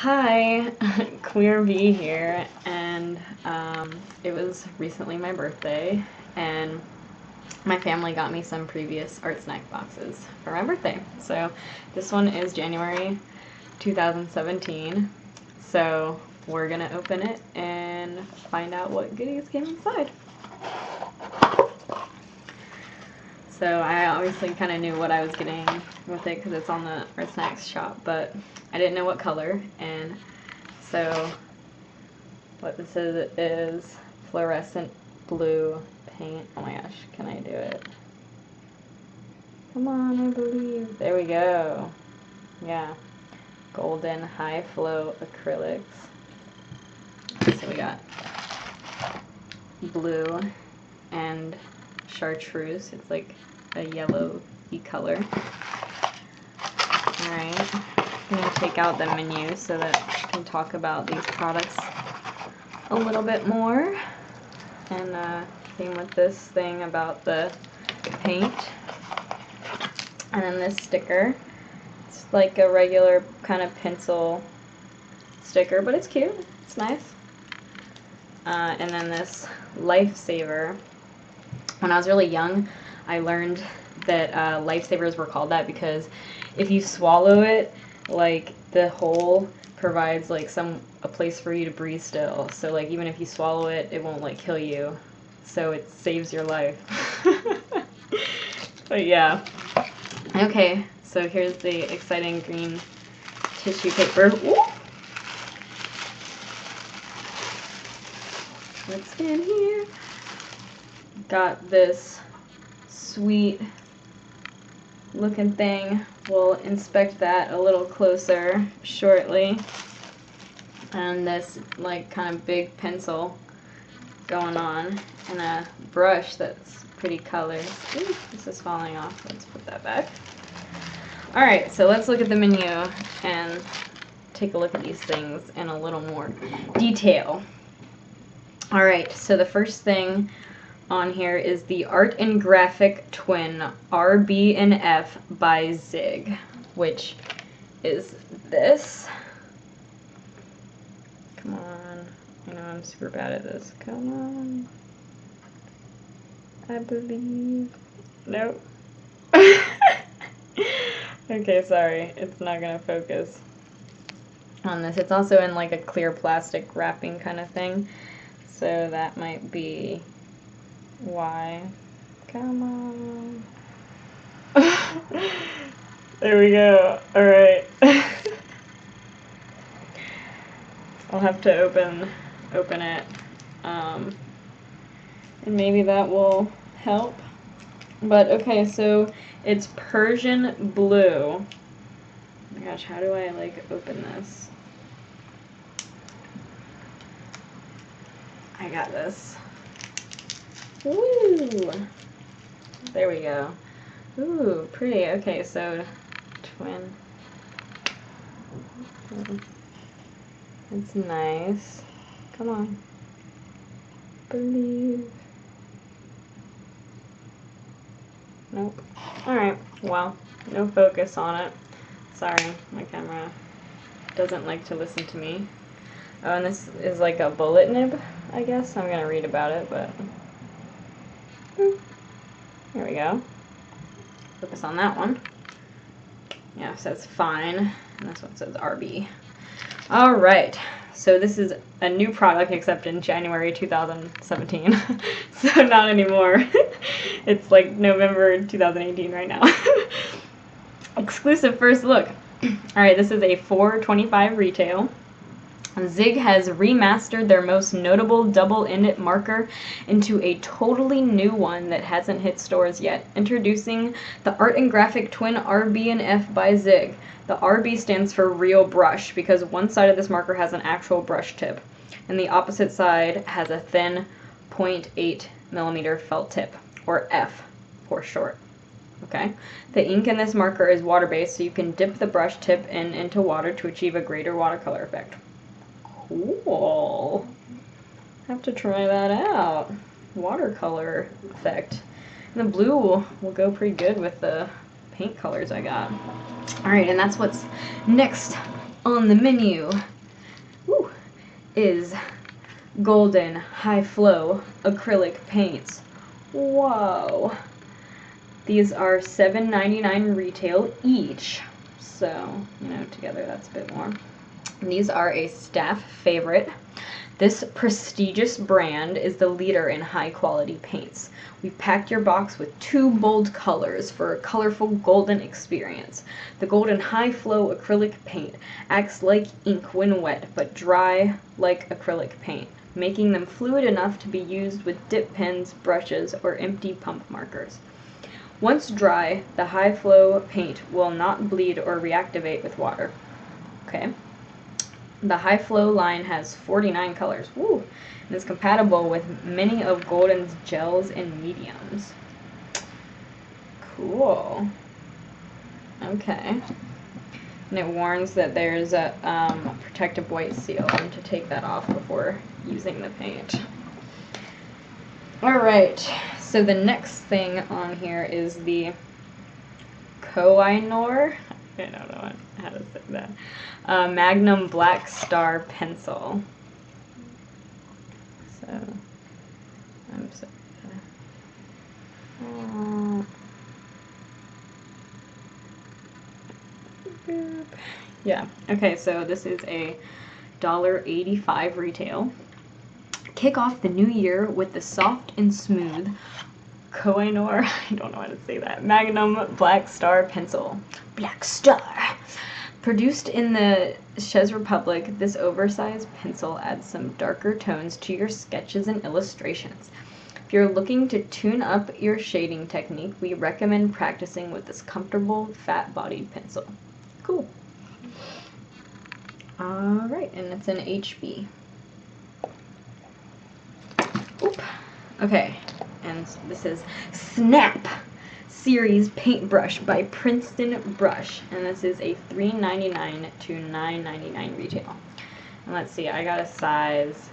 Hi, Queer Bee here, and it was recently my birthday, and my family got me some previous art snack boxes for my birthday. So this one is January 2017, so we're gonna open it and find out what goodies came inside. So I obviously kind of knew what I was getting with it because it's on the Artsnacks shop, but I didn't know what color, and so what this is fluorescent blue paint. Oh my gosh, can I do it? Come on, I believe. There we go. Yeah. Golden high flow acrylics. So we got blue and chartreuse. It's like a yellowy color. Alright, I'm going to take out the menu so that I can talk about these products a little bit more. And came with this thing about the paint. And then this sticker. It's like a regular kind of pencil sticker, but it's cute. It's nice. And then this lifesaver. When I was really young, I learned that lifesavers were called that because if you swallow it, like the hole provides like a place for you to breathe still. So like even if you swallow it, it won't like kill you. So it saves your life. But yeah. Okay, so here's the exciting green tissue paper. Ooh. What's in here? Got this sweet looking thing. We'll inspect that a little closer shortly. And this like kind of big pencil going on, and a brush that's pretty colored. Ooh, this is falling off. Let's put that back. Alright, so let's look at the menu and take a look at these things in a little more detail. Alright, so the first thing on here is the Art and Graphic Twin RB&F by Zig, which is this. Come on. I know I'm super bad at this. Come on. I believe. Nope. Okay, sorry. It's not gonna focus on this. It's also in like a clear plastic wrapping kind of thing. So that might be why. Come on. There we go. Alright. I'll have to open it. And maybe that will help. But okay, so it's Persian blue. Oh my gosh, how do I like open this? I got this. Woo! There we go. Ooh, pretty. Okay, so twin. It's nice. Come on. Believe. Nope. Alright, well, no focus on it. Sorry, my camera doesn't like to listen to me. Oh, and this is like a bullet nib, I guess. I'm gonna read about it, but here we go. Focus on that one. Yeah, it says fine, and this one says RB. Alright, so this is a new product except in January 2017. So not anymore. It's like November 2018 right now. Exclusive first look. Alright, this is a $4.25 retail. Zig has remastered their most notable double-ended marker into a totally new one that hasn't hit stores yet. Introducing the Art and Graphic Twin RB&F by Zig. The RB stands for real brush because one side of this marker has an actual brush tip and the opposite side has a thin 0.8 millimeter felt tip, or F for short. Okay. The ink in this marker is water-based, so you can dip the brush tip into water to achieve a greater watercolor effect. Cool. Have to try that out. Watercolor effect. And the blue will go pretty good with the paint colors I got. Alright, and that's what's next on the menu is golden high flow acrylic paints. Whoa. These are $7.99 retail each. So, you know, together that's a bit more. And these are a staff favorite. This prestigious brand is the leader in high quality paints. We've packed your box with 2 bold colors for a colorful golden experience. The golden high flow acrylic paint acts like ink when wet, but dry like acrylic paint, making them fluid enough to be used with dip pens, brushes, or empty pump markers. Once dry, the high flow paint will not bleed or reactivate with water. Okay. The high flow line has 49 colors. Woo! And is compatible with many of Golden's gels and mediums. Cool. Okay. And it warns that there's a protective white seal. I'm to take that off before using the paint. Alright, so the next thing on here is the Koh-i-Noor. I don't know how to say that. Magnum Black Star Pencil. So, I'm so yeah. Okay, so this is a $1.85 retail. Kick off the new year with the soft and smooth Koh-i-Noor, I don't know how to say that, Magnum Black Star Pencil. Black Star. Produced in the Czech Republic, this oversized pencil adds some darker tones to your sketches and illustrations. If you're looking to tune up your shading technique, we recommend practicing with this comfortable, fat-bodied pencil. Cool. Alright, and it's an HB. Oop. Okay, and this is Snap Series Paintbrush by Princeton Brush, and this is a $3.99 to $9.99 retail. And let's see, I got a size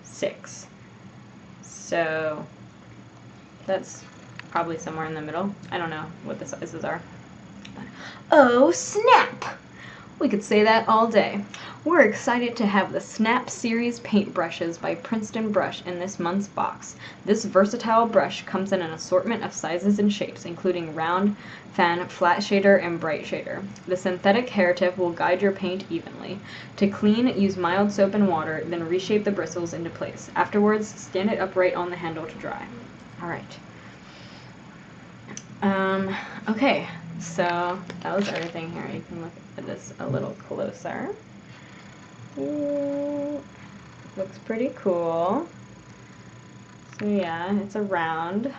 6, so that's probably somewhere in the middle. I don't know what the sizes are. Oh snap! We could say that all day. We're excited to have the Snap Series paintbrushes by Princeton Brush in this month's box. This versatile brush comes in an assortment of sizes and shapes, including round, fan, flat shader, and bright shader. The synthetic hair tip will guide your paint evenly. To clean, use mild soap and water, then reshape the bristles into place. Afterwards, stand it upright on the handle to dry. Alright. Okay, so that was everything here. You can look at this a little closer. Ooh, looks pretty cool. So yeah, it's a round.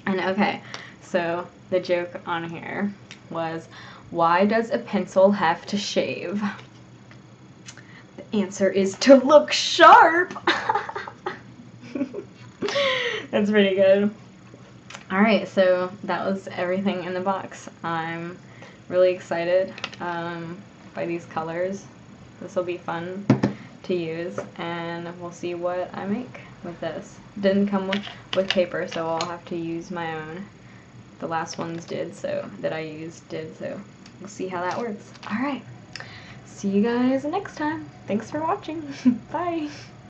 And okay, so the joke on here was, why does a pencil have to shave? The answer is to look sharp! That's pretty good. Alright, so that was everything in the box. I'm really excited by these colors. This will be fun to use, and we'll see what I make with this. Didn't come with paper, so I'll have to use my own. The last ones did, so that I used did, so we'll see how that works. Alright, see you guys next time. Thanks for watching. Bye!